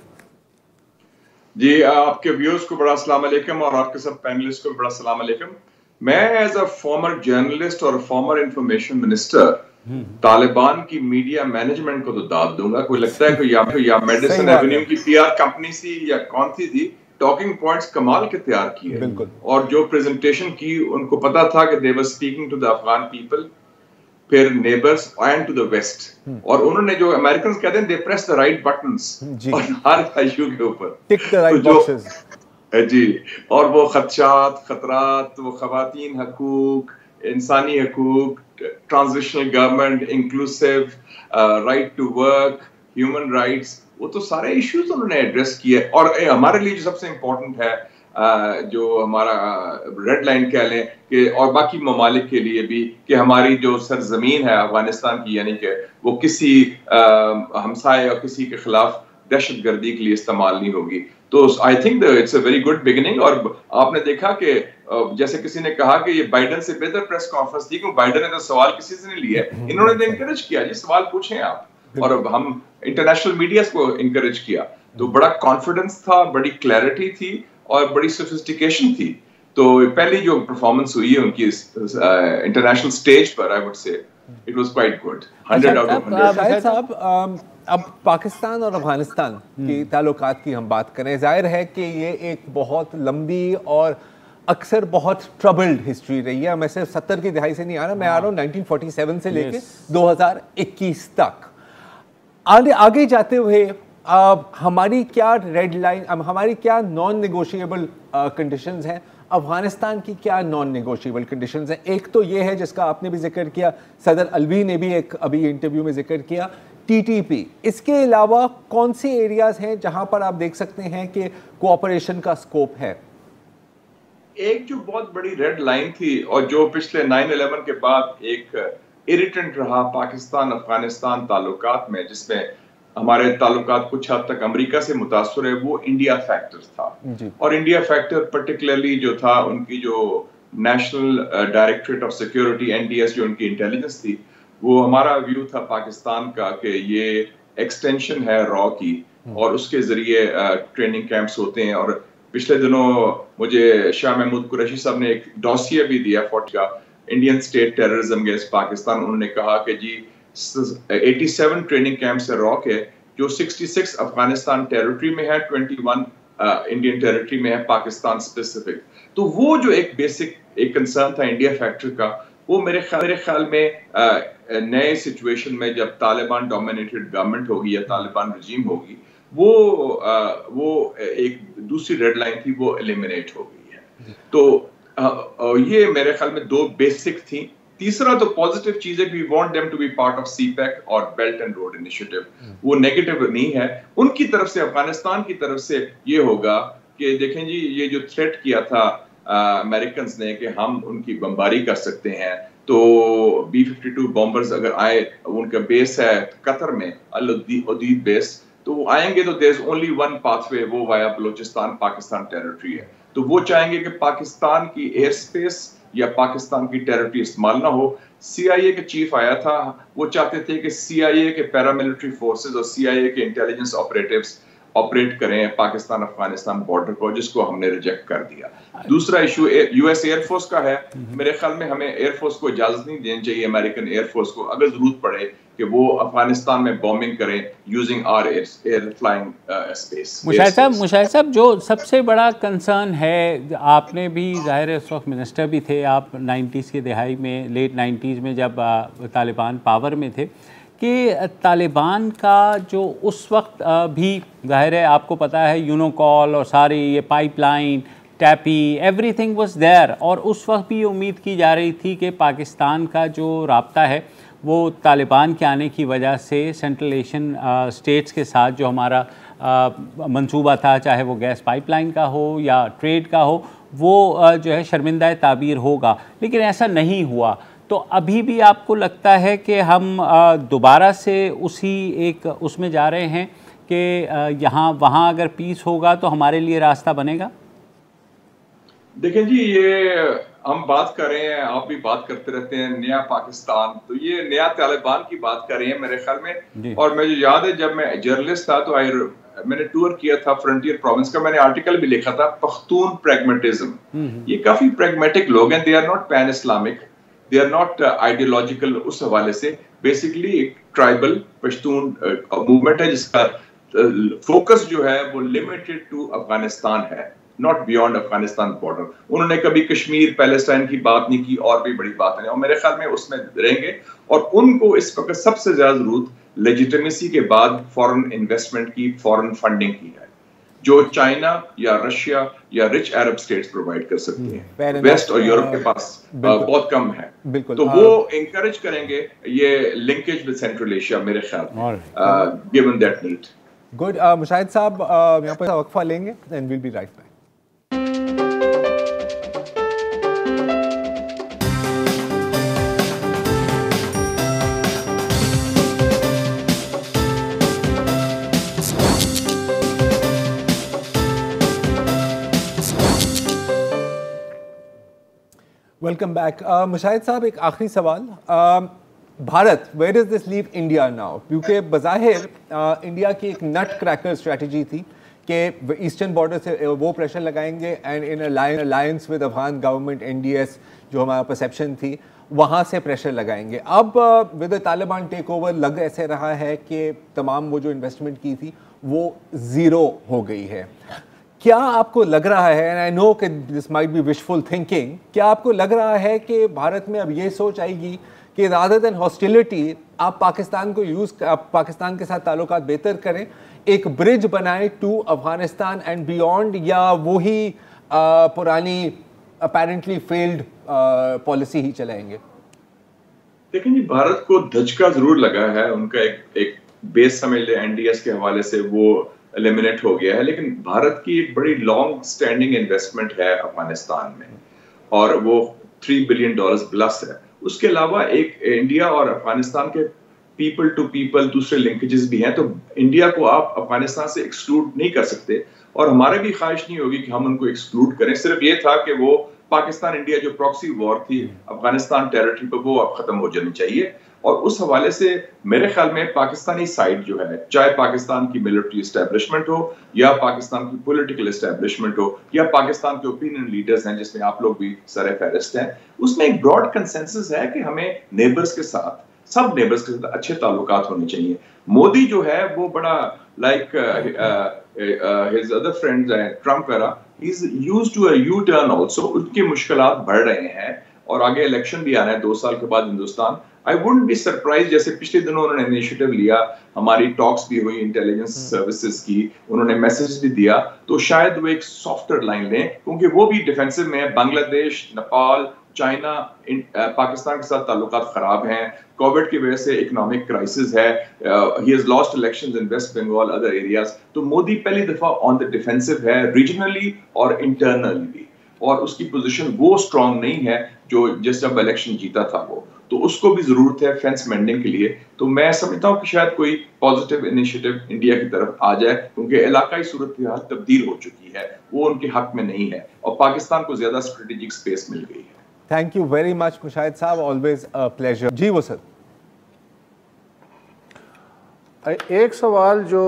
जी, आपके व्यूअर्स को बड़ा अस्सलाम वालेकुम और आपके सब पैनलिस्ट को बड़ा अस्सलाम वालेकुम। मैं एज अ फॉर्मर जर्नलिस्ट और फॉर्मर इंफॉर्मेशन मिनिस्टर तालिबान की मीडिया मैनेजमेंट को तो दाद दूंगा। कोई लगता है कोई या मेडिसिन एवेन्यू की पीआर कंपनी सी या कौन सी थी, टॉकिंग पॉइंट्स कमाल के तैयार किए, और जो प्रेजेंटेशन की उनको पता था कि they were speaking to the Afghan people, फिर neighbours and to the west, और उन्होंने जो अमेरिकन कहते हैं they press the right buttons और हर इशू के ऊपर टिक द राइट बॉक्सेस जी। और वो खदशात, खतरात, वो खवातीन हकूक, इंसानी हकूक, transitional government, inclusive, right to work, human rights, वो तो सारे इश्यूज उन्होंने एड्रेस किए। और हमारे लिए जो सबसे इम्पोर्टेंट है, जो हमारा रेड लाइन कह लें कि, और बाकी ममालिक के लिए भी, कि हमारी जो सरजमीन है अफगानिस्तान की, यानी कि वो किसी हमसाए या किसी के खिलाफ दहशतगर्दी के लिए इस्तेमाल नहीं होगी। तो I think it's a very good beginning. और आपने देखा कि जैसे किसी ने कहा कि ये बाइडन से बेहतर प्रेस कॉन्फ्रेंस थी, क्योंकि बाइडन ने तो सवाल किसी से नहीं लिया, इन्होंने तो इनकरेज किया जी सवाल पूछें आप, और अब हम इंटरनेशनल मीडिया को इनकरेज किया। तो बड़ा कॉन्फिडेंस था, बड़ी क्लैरिटी थी और बड़ी सोफिस्टिकेशन थी। तो पहली जो परफॉर्मेंस हुई है उनकी इंटरनेशनल स्टेज पर, I would say it was quite good, 100 out of 100। साहब, अब पाकिस्तान और अफगानिस्तान की ताल्लुकात की हम बात करें, जाहिर है कि ये एक बहुत लंबी और अक्सर बहुत ट्रबल्ड हिस्ट्री रही है। मैं सिर्फ 70 की दहाई से नहीं आ रहा, मैं आ रहा हूँ 1947 से लेके 2021 तक। आगे जाते हुए हमारी क्या रेड लाइन, हमारी क्या नॉन नेगोशिएबल कंडीशंस हैं, अफगानिस्तान की क्या नॉन नेगोशिएबल कंडीशंस हैं? एक तो ये है जिसका आपने भी जिक्र किया, सदर अलवी ने भी एक अभी इंटरव्यू में जिक्र किया, टीटीपी। इसके अलावा कौन से एरियाज हैं जहां पर आप देख सकते हैं कि कोऑपरेशन का स्कोप है? एक जो बहुत बड़ी रेड लाइन थी और जो पिछले 9/11 के बाद एक इरिटेंट रहा पाकिस्तान अफगानिस्तान ताल्लुकात में, जिसमें हमारे ताल्लुकात कुछ हद तक अमेरिका से मुतासर है, वो इंडिया फैक्टर था। और इंडिया फैक्टर पर्टिकुलरली जो था, उनकी जो national directorate of security NDS जो उनकी इंटेलिजेंस थी, वो हमारा व्यू था पाकिस्तान का कि ये एक्सटेंशन है रॉ की और उसके जरिए ट्रेनिंग कैंप्स होते हैं। और पिछले दिनों मुझे शाह महमूद कुरैशी साहब ने एक डॉसिया भी दिया फौज का, Indian state terrorism against Pakistan. उन्होंने कहा कि जी 87 ट्रेनिंग कैंप्स है रॉ के, जो 66 अफगानिस्तान टेरिटरी में है, 21 इंडियन टेरिटरी में है पाकिस्तान स्पेसिफिक। तो वो जो एक बेसिक एक कंसर्न था इंडिया फैक्टर का, वो मेरे ख्याल में नए सिचुएशन में जब तालिबान डोमिनेटेड गवर्नमेंट होगी या तालिबान रजीम होगी, वो एक दूसरी रेड लाइन थी, वो एलिमिनेट हो गई है। तो ये मेरे ख्याल में दो बेसिक थी। तीसरा तो पॉजिटिव चीज है, we want them to be part of CPEC और बेल्ट एंड रोड इनिशिएटिव, वो नेगेटिव नहीं है उनकी तरफ से। अफगानिस्तान की तरफ से ये होगा कि देखें जी, ये जो थ्रेट किया था अमेरिकन ने कि हम उनकी बमबारी कर सकते हैं, तो B-52 बॉम्बर्स अगर आए, उनका बेस है कतर में अल उदीद बेस, तो वो आएंगे तो there is only one pathway, वो वाया बलूचिस्तान पाकिस्तान टेरिटरी है। तो वो चाहेंगे कि पाकिस्तान की एयर स्पेस या पाकिस्तान की टेरिटरी इस्तेमाल ना हो। CIA के चीफ आया था, वो चाहते थे कि CIA के पैरामिलिट्री फोर्सेस और CIA के इंटेलिजेंस ऑपरेटिव्स ऑपरेट करें पाकिस्तान अफगानिस्तान बॉर्डर को, जिसको हमने रिजेक्ट कर दिया। दूसरा इशू US एयरफोर्स का है। मेरे ख्याल में हमें एयरफोर्स को इजाजत नहीं देनी चाहिए, अमेरिकन एयरफोर्स को, अगर जरूरत पड़े कि वो अफगानिस्तान में बॉम्बिंग करें using our air flying space. Mushahid साहब, जो सबसे बड़ा कंसर्न है, आपने भी ज़ाहिर है उस वक्त मिनिस्टर भी थे आप 90s की दिहाई में, लेट 90s में जब तालिबान पावर में थे, कि तालिबान का जो उस वक्त भी ज़ाहिर है आपको पता है यूनोकॉल और सारी ये पाइपलाइन टैपी एवरीथिंग वाज देयर, और उस वक्त भी उम्मीद की जा रही थी कि पाकिस्तान का जो राब्ता है वो तालिबान के आने की वजह से सेंट्रल एशियन स्टेट्स के साथ जो हमारा मंसूबा था, चाहे वो गैस पाइपलाइन का हो या ट्रेड का हो, वो जो है शर्मिंदा ताबीर होगा। लेकिन ऐसा नहीं हुआ। तो अभी भी आपको लगता है कि हम दोबारा से उसी एक उसमें जा रहे हैं कि यहाँ वहाँ अगर पीस होगा तो हमारे लिए रास्ता बनेगा? देखें जी, ये हम बात कर रहे हैं, आप भी बात करते रहते हैं नया पाकिस्तान, तो ये नया तालिबान की बात कर रहे हैं मेरे ख्याल में। और मुझे याद है जब मैं जर्नलिस्ट था तो मैंने टूर किया था फ्रंटियर प्रोविंस का, मैंने आर्टिकल भी लिखा था पख्तून प्रैग्मेटिज्म। ये काफी प्रैग्मेटिक लोग हैं, they are not pan Islamic, they are not ideological. उस हवाले से बेसिकली एक ट्राइबल पश्तून मूवमेंट है जिसका फोकस जो है वो लिमिटेड टू अफगानिस्तान है, नॉट बियॉन्ड अफगानिस्तान बॉर्डर। उन्होंने कभी कश्मीर पैलेस्टाइन की बात नहीं की, और भी बड़ी बात नहीं, और मेरे ख्याल में उसमें रहेंगे। और उनको इस वक्त सबसे ज्यादा जरूरत लेजिटिमेसी के बाद फॉरेन इन्वेस्टमेंट की, फॉरेन फंडिंग की है, जो चाइना या रशिया या रिच अरब स्टेट्स प्रोवाइड कर सकती हैं। वेस्ट और यूरोप के पास बहुत कम है, तो वो इंकरेज करेंगे ये लिंकेज विद सेंट्रल एशिया मेरे ख्याल में, given that need. Good. Mushahid साहब यहाँ पर वक्फा लेंगे and will be right back. Welcome back. Mushahid साहब, एक आखिरी सवाल, Bharat, where does this leave India now? क्योंकि बज़ाहिर इंडिया की एक नट क्रैकर स्ट्रेटजी थी कि ईस्टर्न बॉर्डर से वो प्रेशर लगाएंगे and in alliance with Afghan government, NDS जो हमारा परसेप्शन थी, वहाँ से प्रेशर लगाएंगे। अब विद तालिबान टेक ओवर लग ऐसे रहा है कि तमाम वो जो इन्वेस्टमेंट की थी वो ज़ीरो हो गई है। क्या आपको लग रहा है, एंड आई नो कि this might be wishful thinking, क्या आपको लग रहा है कि भारत में अब ये सोच आएगी कि रादर देन हॉस्टिलिटी आप पाकिस्तान पाकिस्तान के साथ ताल्लुकात बेहतर करें, एक ब्रिज बनाए टू अफगानिस्तान एंड बियॉन्ड, या वही पुरानी अपेरेंटली फेल्ड पॉलिसी ही चलाएंगे? देखिए जी, भारत को धचका जरूर लगा है, उनका एक बेस समझ ले एनडीएस के हवाले से वो एलिमिनेट हो गया है, लेकिन भारत की एक बड़ी लॉन्ग स्टैंडिंग इन्वेस्टमेंट है अफगानिस्तान में और वो $3 बिलियन प्लस है। उसके अलावा एक इंडिया और अफगानिस्तान के पीपल टू पीपल दूसरे लिंकेजेस भी हैं, तो इंडिया को आप अफगानिस्तान से एक्सक्लूड नहीं कर सकते और हमारा भी ख्वाहिश नहीं होगी कि हम उनको एक्सक्लूड करें। सिर्फ ये था कि वो पाकिस्तान इंडिया जो प्रॉक्सी वॉर थी अफगानिस्तान टेरिटरी पर, वो अब खत्म हो जानी चाहिए। और उस हवाले से मेरे ख्याल में पाकिस्तानी साइड जो है, चाहे पाकिस्तान की मिलिट्री एस्टेब्लिशमेंट हो या पाकिस्तान की पॉलिटिकल एस्टेब्लिशमेंट हो या पाकिस्तान के ओपिनियन लीडर्स हैं जिसमें आप लोग भी सर फहरिस्त हैं, उसमें एक ब्रॉड कंसेंसस है कि हमें नेबर्स के साथ, सब नेबर्स के साथ अच्छे ताल्लुकात होने चाहिए। मोदी जो है वो बड़ा लाइक हिज अदर फ्रेंड्स हैं ट्रम्प वगैरह, he is used to a U turn also, उनकी मुश्किलात बढ़ रहे हैं और आगे इलेक्शन भी आ रहा है 2 साल के बाद Hindustan. I wouldn't be surprise, जैसे पिछले दिनों उन्होंने इनिशिएटिव लिया, हमारी टॉक्स भी हुई इंटेलिजेंस सर्विसेज की, उन्होंने मैसेज भी दिया, तो शायद वो एक सॉफ्टर लाइन लें क्योंकि वो भी डिफेंसिव में है। बांग्लादेश, नेपाल, चाइना, पाकिस्तान के साथ ताल्लुकात खराब हैं, कोविड की वजह से इकोनॉमिक क्राइसिस है, he has lost elections in West Bengal, other areas. तो मोदी पहली दफा ऑन द डिफेंसिव है रीजनली और इंटरनली भी, और उसकी पोजीशन वो स्ट्रांग नहीं है जो जिस जब इलेक्शन जीता था वो, तो उसको भी जरूरत है फेंस मेंडिंग के लिए। तो मैं समझता हूँ कि शायद कोई पॉजिटिव इनिशिएटिव इंडिया की तरफ आ जाए क्योंकि इलाकाई सूरत तब्दील हो चुकी है, वो उनके हक में नहीं है और पाकिस्तान को ज्यादा स्ट्रेटेजिक स्पेस मिल गई है। Thank you very much Mushahid साहब, ऑलवेज अ प्लेजर। जी वो सर, एक सवाल जो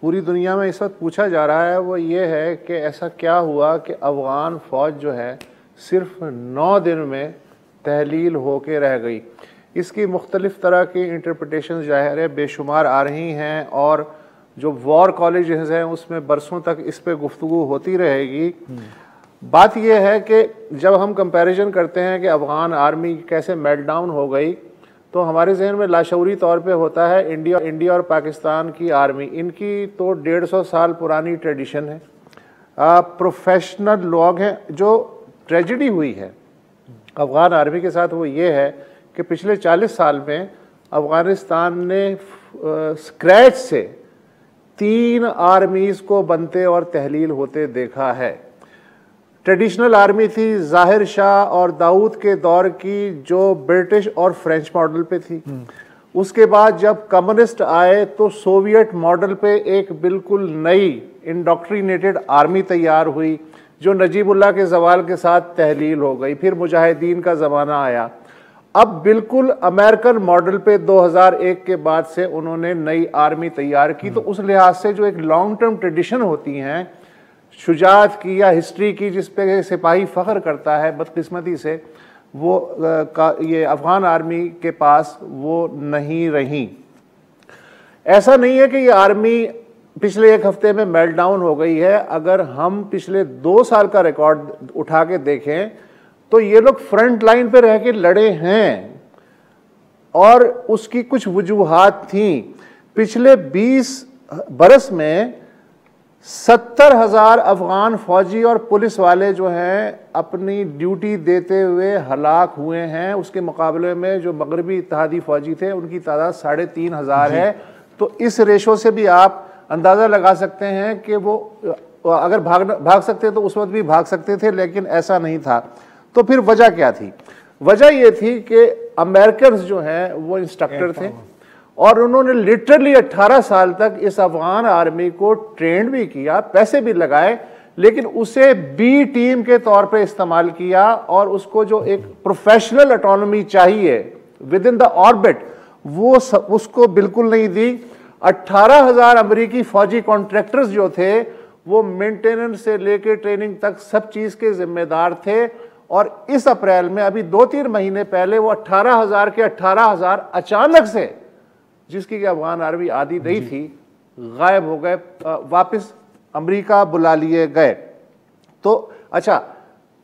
पूरी दुनिया में इस वक्त पूछा जा रहा है वो ये है कि ऐसा क्या हुआ कि अफ़गान फ़ौज जो है सिर्फ 9 दिन में तहलील होके रह गई। इसकी मुख्तलिफ़ तरह की इंटरप्रटेशन ज़ाहिर है बेशुमार आ रही हैं और जो वॉर कॉलेजेस हैं उसमें बरसों तक इस पर गुफ्तगू होती रहेगी। बात यह है कि जब हम कंपैरिजन करते हैं कि अफ़गान आर्मी कैसे मेल्टडाउन हो गई, तो हमारे जहन में लाशऊरी तौर पे होता है इंडिया और पाकिस्तान की आर्मी, इनकी तो 150 साल पुरानी ट्रेडिशन है, प्रोफेशनल लोग हैं। जो ट्रेजेडी हुई है अफ़गान आर्मी के साथ वो ये है कि पिछले 40 साल में अफ़गानिस्तान ने स्क्रैच से 3 आर्मीज़ को बनते और तहलील होते देखा है। ट्रेडिशनल आर्मी थी ज़ाहिर शाह और दाऊद के दौर की जो ब्रिटिश और फ्रेंच मॉडल पे थी। उसके बाद जब कम्युनिस्ट आए तो सोवियत मॉडल पे एक बिल्कुल नई इंडोक्ट्रिनेटेड आर्मी तैयार हुई जो नजीबुल्लाह के जवाल के साथ तहलील हो गई। फिर मुजाहिदीन का ज़माना आया। अब बिल्कुल अमेरिकन मॉडल पे 2001 के बाद से उन्होंने नई आर्मी तैयार की। तो उस लिहाज से जो एक लॉन्ग टर्म ट्रेडिशन होती हैं शुजात की या हिस्ट्री की जिस पे सिपाही फ़ख्र करता है, बदकिस्मती से वो ये अफ़गान आर्मी के पास वो नहीं रही। ऐसा नहीं है कि ये आर्मी पिछले 1 हफ्ते में मेल्टडाउन हो गई है। अगर हम पिछले 2 साल का रिकॉर्ड उठा के देखें तो ये लोग फ्रंट लाइन पे रह के लड़े हैं और उसकी कुछ वजूहात थी। पिछले 20 बरस में 70,000 अफगान फौजी और पुलिस वाले जो हैं अपनी ड्यूटी देते हुए हलाक हुए हैं। उसके मुकाबले में जो मगरबी इत्तेहादी फौजी थे उनकी तादाद 3,500 है। तो इस रेशो से भी आप अंदाज़ा लगा सकते हैं कि वो अगर भाग सकते तो उस वक्त भी भाग सकते थे, लेकिन ऐसा नहीं था। तो फिर वजह क्या थी? वजह ये थी कि अमेरिकन जो हैं वो इंस्ट्रक्टर थे और उन्होंने लिटरली 18 साल तक इस अफगान आर्मी को ट्रेंड भी किया, पैसे भी लगाए, लेकिन उसे बी टीम के तौर पे इस्तेमाल किया और उसको जो एक प्रोफेशनल ऑटोनॉमी चाहिए विद इन द ऑर्बिट वो उसको बिल्कुल नहीं दी। 18,000 अमेरिकी फौजी कॉन्ट्रैक्टर्स जो थे वो मेंटेनेंस से लेकर ट्रेनिंग तक सब चीज़ के जिम्मेदार थे। और इस अप्रैल में अभी 2-3 महीने पहले वो 18,000 के 18,000 अचानक से, जिसकी कि अफगान आर्मी आदि नहीं थी, गायब हो गए, वापस अमेरिका बुला लिए गए। तो अच्छा,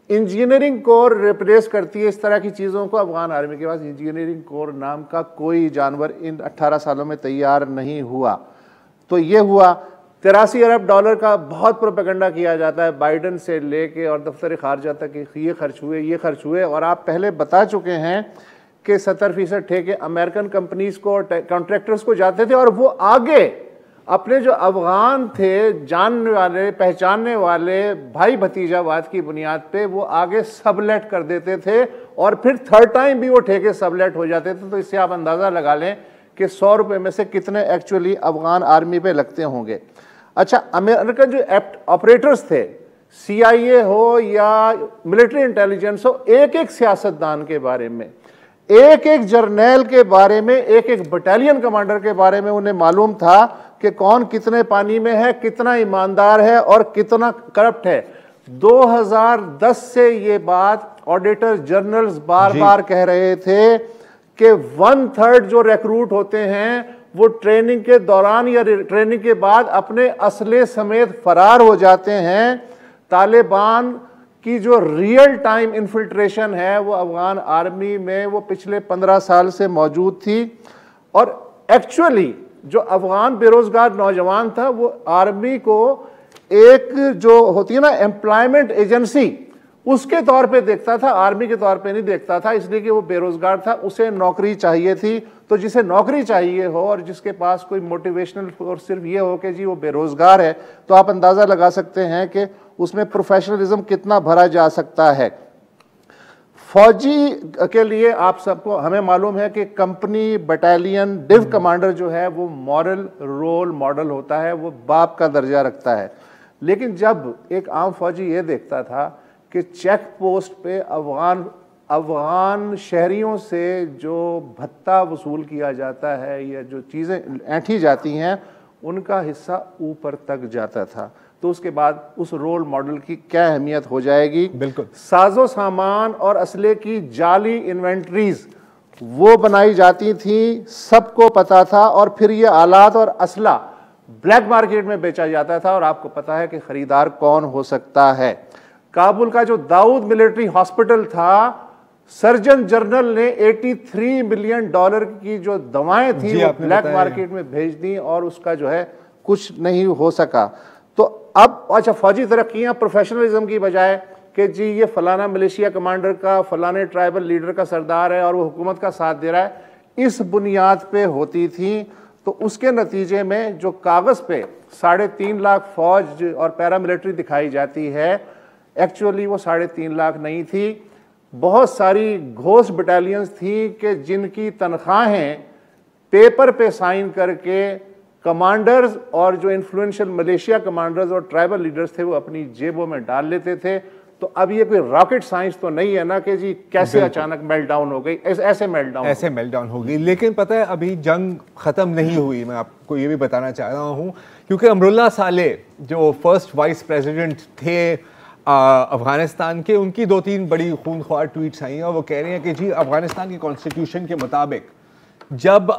इंजीनियरिंग कोर रिप्लेस करती है इस तरह की चीज़ों को। अफगान आर्मी के पास इंजीनियरिंग कोर नाम का कोई जानवर इन 18 सालों में तैयार नहीं हुआ। तो ये हुआ। 83 अरब डॉलर का बहुत प्रोपेगेंडा किया जाता है बाइडन से लेके और दफ्तर खारजा तक कि ये खर्च हुए और आप पहले बता चुके हैं कि 70% ठेके अमेरिकन कंपनीज को, कॉन्ट्रैक्टर्स को जाते थे और वो आगे अपने जो अफगान थे जानने वाले, पहचानने वाले भाई भतीजावाद की बुनियाद पे वो आगे सबलेट कर देते थे और फिर थर्ड टाइम भी वो ठेके सबलेट हो जाते थे। तो इससे आप अंदाज़ा लगा लें कि 100 रुपये में से कितने एक्चुअली अफगान आर्मी पे लगते होंगे। अच्छा, अमेरिकन जो ऑपरेटर्स थे, CIA हो या मिलिट्री इंटेलिजेंस हो, एक एक सियासतदान के बारे में, एक एक जर्नैल के बारे में, एक एक बटालियन कमांडर के बारे में उन्हें मालूम था कि कौन कितने पानी में है, कितना ईमानदार है और कितना करप्ट है। 2010 से ये बात ऑडिटर जनरल्स बार बार कह रहे थे कि 1/3 जो रिक्रूट होते हैं वो ट्रेनिंग के दौरान या ट्रेनिंग के बाद अपने असले समेत फरार हो जाते हैं। तालिबान की जो रियल टाइम इन्फिल्ट्रेशन है वो अफगान आर्मी में वो पिछले 15 साल से मौजूद थी और एक्चुअली जो अफगान बेरोजगार नौजवान था वो आर्मी को एक जो होती है ना एम्प्लॉयमेंट एजेंसी, उसके तौर पे देखता था, आर्मी के तौर पे नहीं देखता था, इसलिए कि वो बेरोजगार था, उसे नौकरी चाहिए थी। तो जिसे नौकरी चाहिए हो और जिसके पास कोई मोटिवेशनल और सिर्फ ये हो कि जी वो बेरोजगार है, तो आप अंदाज़ा लगा सकते हैं कि उसमें प्रोफेशनलिज्म कितना भरा जा सकता है। फौजी के लिए आप सबको हमें मालूम है कि कंपनी, बटालियन, डिव कमांडर जो है वो मॉरल रोल मॉडल होता है, वो बाप का दर्जा रखता है। लेकिन जब एक आम फौजी ये देखता था कि चेक पोस्ट पे अफगान शहरियों से जो भत्ता वसूल किया जाता है या जो चीज़ें ऐंठी जाती हैं उनका हिस्सा ऊपर तक जाता था, तो उसके बाद उस रोल मॉडल की क्या अहमियत हो जाएगी। बिल्कुल। साजो सामान और असले की जाली इन्वेंट्रीज वो बनाई जाती थी, सबको पता था, और फिर ये आलात और असला ब्लैक मार्केट में बेचा जाता था और आपको पता है कि खरीदार कौन हो सकता है। काबुल का जो दाऊद मिलिट्री हॉस्पिटल था, सर्जन जनरल ने 83 मिलियन डॉलर की जो दवाएं थी वो ब्लैक मार्केट में भेज दी और उसका जो है कुछ नहीं हो सका। तो अब अच्छा, फौजी तरक्कियां प्रोफेशनलिज्म की बजाय कि जी ये फलाना मिलिशिया कमांडर का, फलाने ट्राइबल लीडर का सरदार है और वो हुकूमत का साथ दे रहा है, इस बुनियाद पे होती थी। तो उसके नतीजे में जो कागज़ पे 3.5 लाख फौज और पैरामिलिट्री दिखाई जाती है, एक्चुअली वो 3.5 लाख नहीं थी। बहुत सारी घोस्ट बटालियंस थी कि जिनकी तनख्वाहें पेपर पे साइन करके कमांडर्स और जो इन्फ्लुएंशियल मलेशिया कमांडर्स और ट्राइबल लीडर्स थे वो अपनी जेबों में डाल लेते थे। तो अब ये कोई रॉकेट साइंस तो नहीं है ना कि जी कैसे अचानक मेल्ट डाउन हो गई, ऐसे मेल्ट डाउन हो गई। लेकिन पता है अभी जंग खत्म नहीं हुई, मैं आपको ये भी बताना चाह रहा हूँ, क्योंकि अमरुल्लाह सालेह जो फर्स्ट वाइस प्रेसिडेंट थे अफगानिस्तान के, उनकी 2-3 बड़ी खूनख्वार ट्वीट्स आई हैं और वो कह रहे हैं कि जी अफगानिस्तान की कॉन्स्टिट्यूशन के मुताबिक जब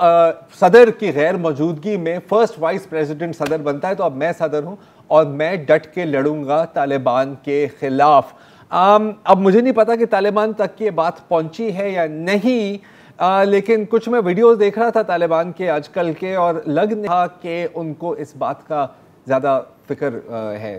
सदर की गैर मौजूदगी में फर्स्ट वाइस प्रेसिडेंट सदर बनता है तो अब मैं सदर हूं और मैं डट के लड़ूंगा तालिबान के खिलाफ। अब मुझे नहीं पता कि तालिबान तक ये बात पहुंची है या नहीं, लेकिन कुछ मैं वीडियोस देख रहा था तालिबान के आजकल के और लग रहा कि उनको इस बात का ज़्यादा फिक्र है।